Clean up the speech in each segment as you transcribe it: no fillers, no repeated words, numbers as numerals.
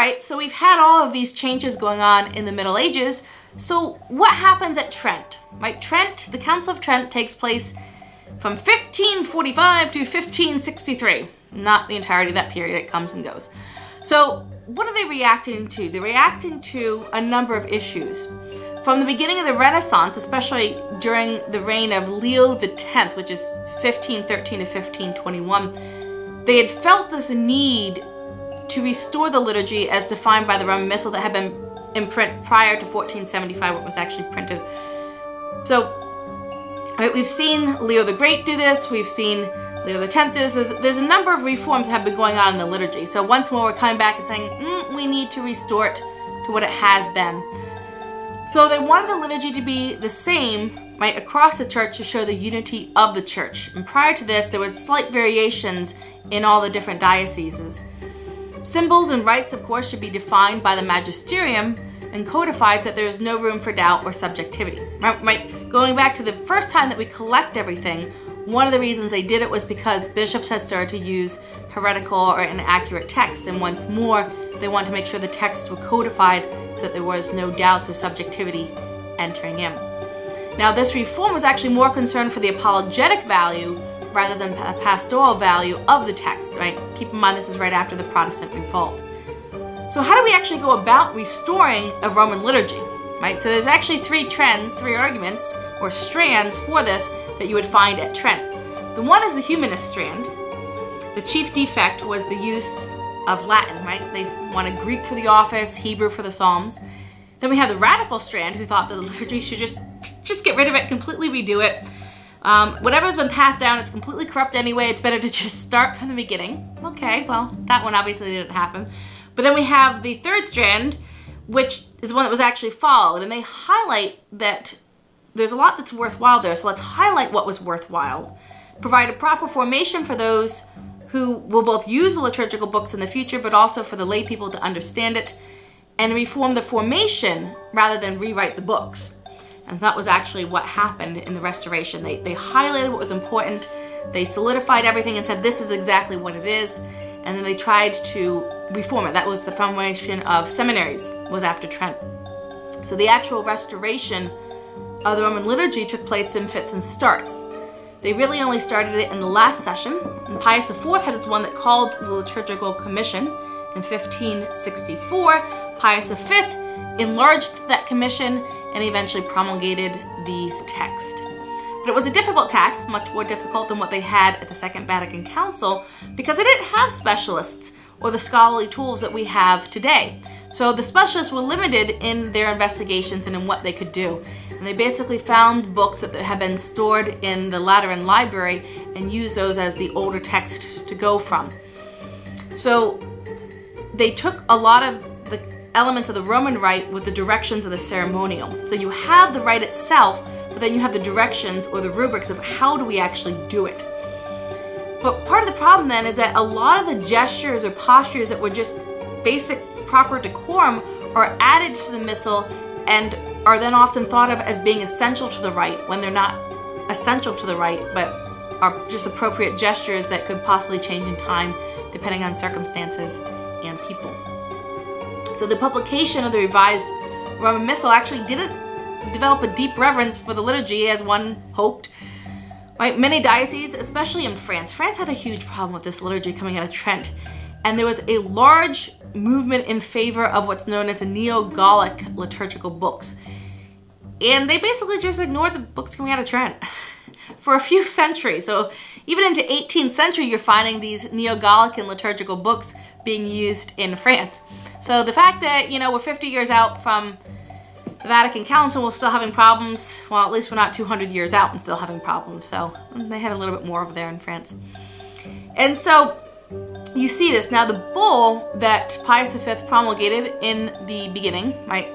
right, so we've had all of these changes going on in the Middle Ages. So what happens at Trent, right? Trent, the Council of Trent takes place from 1545 to 1563. Not the entirety of that period, it comes and goes. So what are they reacting to? They're reacting to a number of issues. From the beginning of the Renaissance, especially during the reign of Leo X, which is 1513 to 1521, they had felt this need to restore the liturgy as defined by the Roman Missal that had been in print prior to 1475, what was actually printed. So, right, we've seen Leo the Great do this, we've seen Leo X do this. There's a number of reforms that have been going on in the liturgy. So once more we're coming back and saying, we need to restore it to what it has been. So they wanted the liturgy to be the same, right, across the church to show the unity of the church. And prior to this, there was slight variations in all the different dioceses. Symbols and rites, of course, should be defined by the magisterium and codified so that there is no room for doubt or subjectivity. Right? Going back to the first time that we collect everything, one of the reasons they did it was because bishops had started to use heretical or inaccurate texts, and once more, they wanted to make sure the texts were codified so that there was no doubts or subjectivity entering in. Now, this reform was actually more concerned for the apologetic value rather than pastoral value of the text, right? Keep in mind this is right after the Protestant Revolt. So how do we actually go about restoring a Roman liturgy, right? So there's actually three arguments, or strands for this that you would find at Trent. The one is the humanist strand. The chief defect was the use of Latin, right? They wanted Greek for the office, Hebrew for the Psalms. Then we have the radical strand who thought that the liturgy should just get rid of it, completely redo it. Whatever's been passed down, it's completely corrupt anyway. It's better to just start from the beginning. Okay, well, that one obviously didn't happen. But then we have the third strand, which is the one that was actually followed. And they highlight that there's a lot that's worthwhile there. So let's highlight what was worthwhile. Provide a proper formation for those who will both use the liturgical books in the future, but also for the lay people to understand it. And reform the formation rather than rewrite the books. And that was actually what happened in the Restoration. They highlighted what was important, they solidified everything and said this is exactly what it is, and then they tried to reform it. That was the formation of seminaries, was after Trent. So the actual restoration of the Roman liturgy took place in fits and starts. They really only started it in the last session, and Pius IV had one that called the Liturgical Commission in 1564. Pius V enlarged that commission and eventually promulgated the text. But it was a difficult task, much more difficult than what they had at the Second Vatican Council, because they didn't have specialists or the scholarly tools that we have today. So the specialists were limited in their investigations and in what they could do. And they basically found books that had been stored in the Lateran library and used those as the older text to go from. So they took a lot of the elements of the Roman rite with the directions of the ceremonial. So you have the rite itself, but then you have the directions or the rubrics of how do we actually do it. But part of the problem then is that a lot of the gestures or postures that were just basic proper decorum are added to the missal and are then often thought of as being essential to the rite when they're not essential to the rite, but are just appropriate gestures that could possibly change in time depending on circumstances and people. So the publication of the revised Roman Missal actually didn't develop a deep reverence for the liturgy as one hoped. Right? Many dioceses, especially in France, had a huge problem with this liturgy coming out of Trent, and there was a large movement in favor of what's known as the Neo-Gallic liturgical books. And they basically just ignored the books coming out of Trent for a few centuries. So even into 18th century, you're finding these Neo-Gallican liturgical books being used in France. So the fact that, you know, we're 50 years out from the Vatican Council, we're still having problems. Well, at least we're not 200 years out and still having problems. So they had a little bit more over there in France. And so you see this. Now the bull that Pius V promulgated in the beginning, right,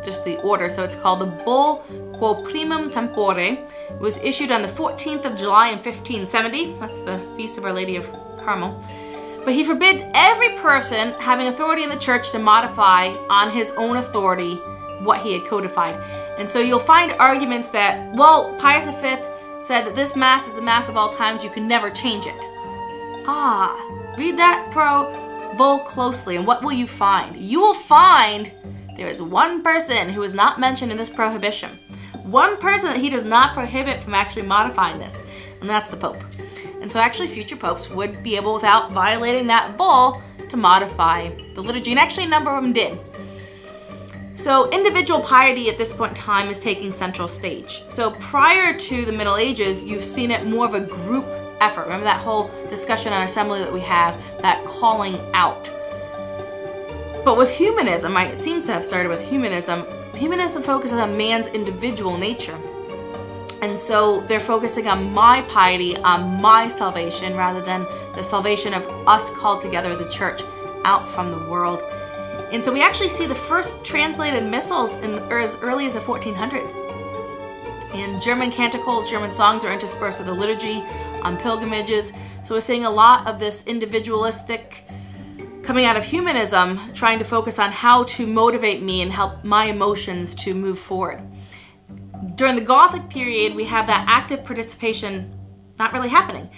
just the order, so it's called the Bull Quo Primum Tempore. It was issued on the 14th of July in 1570. That's the Feast of Our Lady of Carmel. But he forbids every person having authority in the church to modify on his own authority what he had codified. And so you'll find arguments that, well, Pius V said that this Mass is the Mass of all times, you can never change it. Ah, read that pro bull closely, and what will you find? You will find there is one person who is not mentioned in this prohibition. One person that he does not prohibit from actually modifying this, and that's the Pope. And so actually future popes would be able, without violating that bull, to modify the liturgy, and actually a number of them did. So individual piety at this point in time is taking central stage. So prior to the Middle Ages, you've seen it more of a group effort. Remember that whole discussion on assembly that we have, that calling out. But with humanism, right, it seems to have started with humanism. Humanism focuses on man's individual nature. And so they're focusing on my piety, on my salvation, rather than the salvation of us called together as a church out from the world. And so we actually see the first translated missals as early as the 1400s. And German canticles, German songs are interspersed with the liturgy on pilgrimages. So we're seeing a lot of this individualistic coming out of humanism, trying to focus on how to motivate me and help my emotions to move forward. During the Gothic period, we have that active participation not really happening.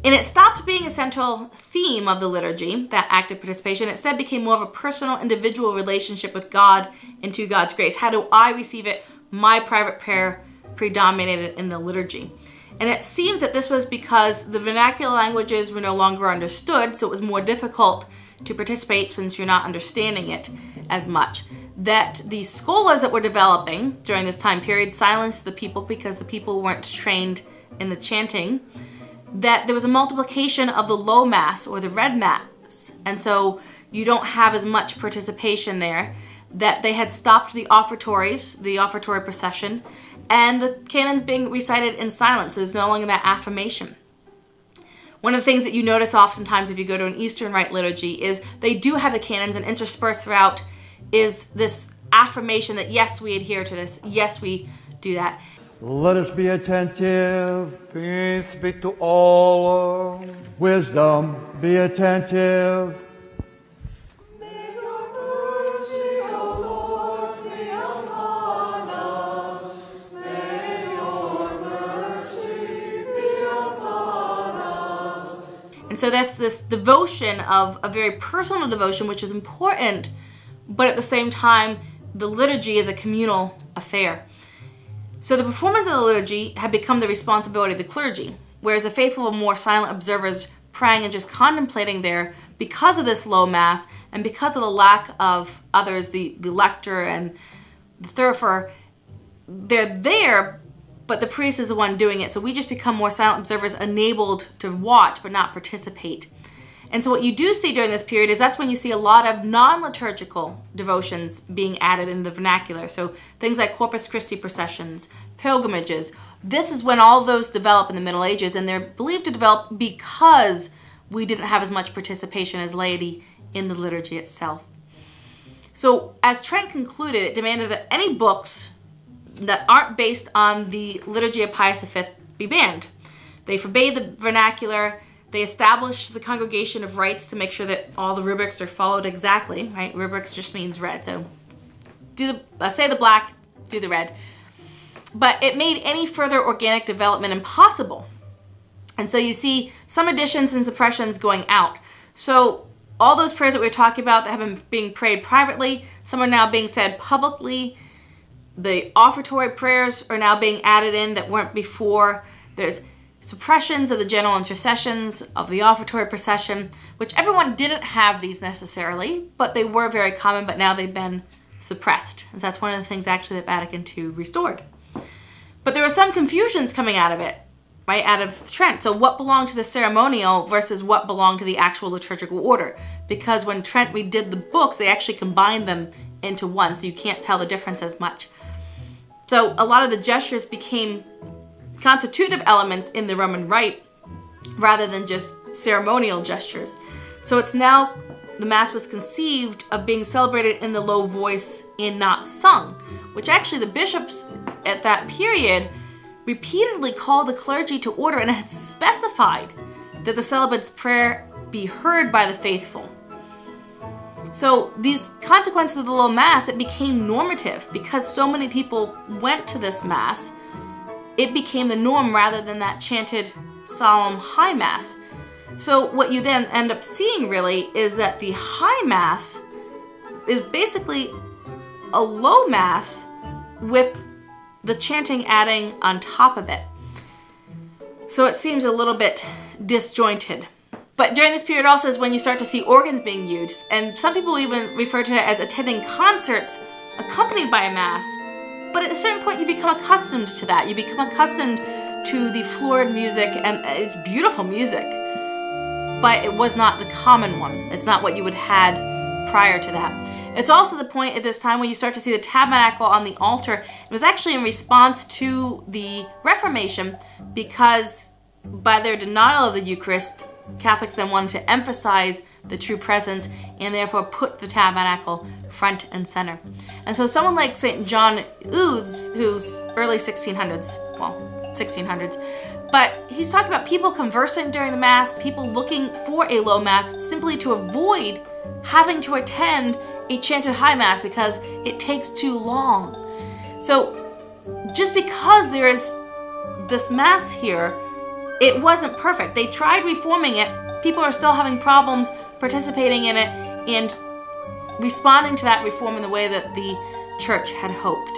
And it stopped being a central theme of the liturgy, that active participation. It instead became more of a personal, individual relationship with God and to God's grace. How do I receive it? My private prayer predominated in the liturgy. And it seems that this was because the vernacular languages were no longer understood, so it was more difficult to participate since you're not understanding it as much. That the scholas that were developing during this time period silenced the people because the people weren't trained in the chanting. That there was a multiplication of the low mass or the red mass, and so you don't have as much participation there. That they had stopped the offeratories, the offeratory procession, and the canons being recited in silence. There's no longer that affirmation. One of the things that you notice oftentimes if you go to an Eastern Rite liturgy is they do have the canons, and interspersed throughout is this affirmation that yes, we adhere to this, yes, we do that. Let us be attentive. Peace be to all. Wisdom, be attentive. May your mercy, O Lord, be upon us. May your mercy be upon us. And so that's this devotion of a very personal devotion, which is important, but at the same time, the liturgy is a communal affair. So the performance of the liturgy had become the responsibility of the clergy, whereas the faithful were more silent observers praying and just contemplating there because of this low mass and because of the lack of others, the lector and the thurifer. They're there, but the priest is the one doing it. So we just become more silent observers, enabled to watch but not participate. And so what you do see during this period is that's when you see a lot of non-liturgical devotions being added in the vernacular. So things like Corpus Christi processions, pilgrimages. This is when all of those develop in the Middle Ages, and they're believed to develop because we didn't have as much participation as laity in the liturgy itself. So as Trent concluded, it demanded that any books that aren't based on the liturgy of Pius V be banned. They forbade the vernacular. They established the congregation of rites to make sure that all the rubrics are followed exactly, right? Rubrics just means red, so say the black, do the red. But it made any further organic development impossible. And so you see some additions and suppressions going out. So all those prayers that we were talking about that have been being prayed privately, some are now being said publicly. The offeratory prayers are now being added in that weren't before. There's suppressions of the general intercessions, of the offeratory procession, which everyone didn't have these necessarily, but they were very common, but now they've been suppressed. And so that's one of the things actually that Vatican II restored. But there were some confusions coming out of it, right, out of Trent. So what belonged to the ceremonial versus what belonged to the actual liturgical order? Because when Trent redid the books, they actually combined them into one, so you can't tell the difference as much. So a lot of the gestures became constitutive elements in the Roman Rite rather than just ceremonial gestures. So it's now, the Mass was conceived of being celebrated in the low voice and not sung, which actually the bishops at that period repeatedly called the clergy to order and had specified that the celibate's prayer be heard by the faithful. So these consequences of the low Mass, it became normative because so many people went to this Mass. It became the norm rather than that chanted solemn high Mass. So what you then end up seeing really is that the high mass is basically a low mass with the chanting adding on top of it. So it seems a little bit disjointed. But during this period also is when you start to see organs being used, and some people even refer to it as attending concerts accompanied by a mass. But at a certain point you become accustomed to that. You become accustomed to the florid music, and it's beautiful music, but it was not the common one. It's not what you would have had prior to that. It's also the point at this time when you start to see the tabernacle on the altar. It was actually in response to the Reformation, because by their denial of the Eucharist, Catholics then wanted to emphasize the true presence and therefore put the tabernacle front and center. And so someone like St. John Eudes, who's early 1600s, well, 1600s, but he's talking about people conversing during the Mass, people looking for a low Mass simply to avoid having to attend a chanted high Mass because it takes too long. So just because there is this Mass here, it wasn't perfect. They tried reforming it. People are still having problems participating in it and responding to that reform in the way that the church had hoped.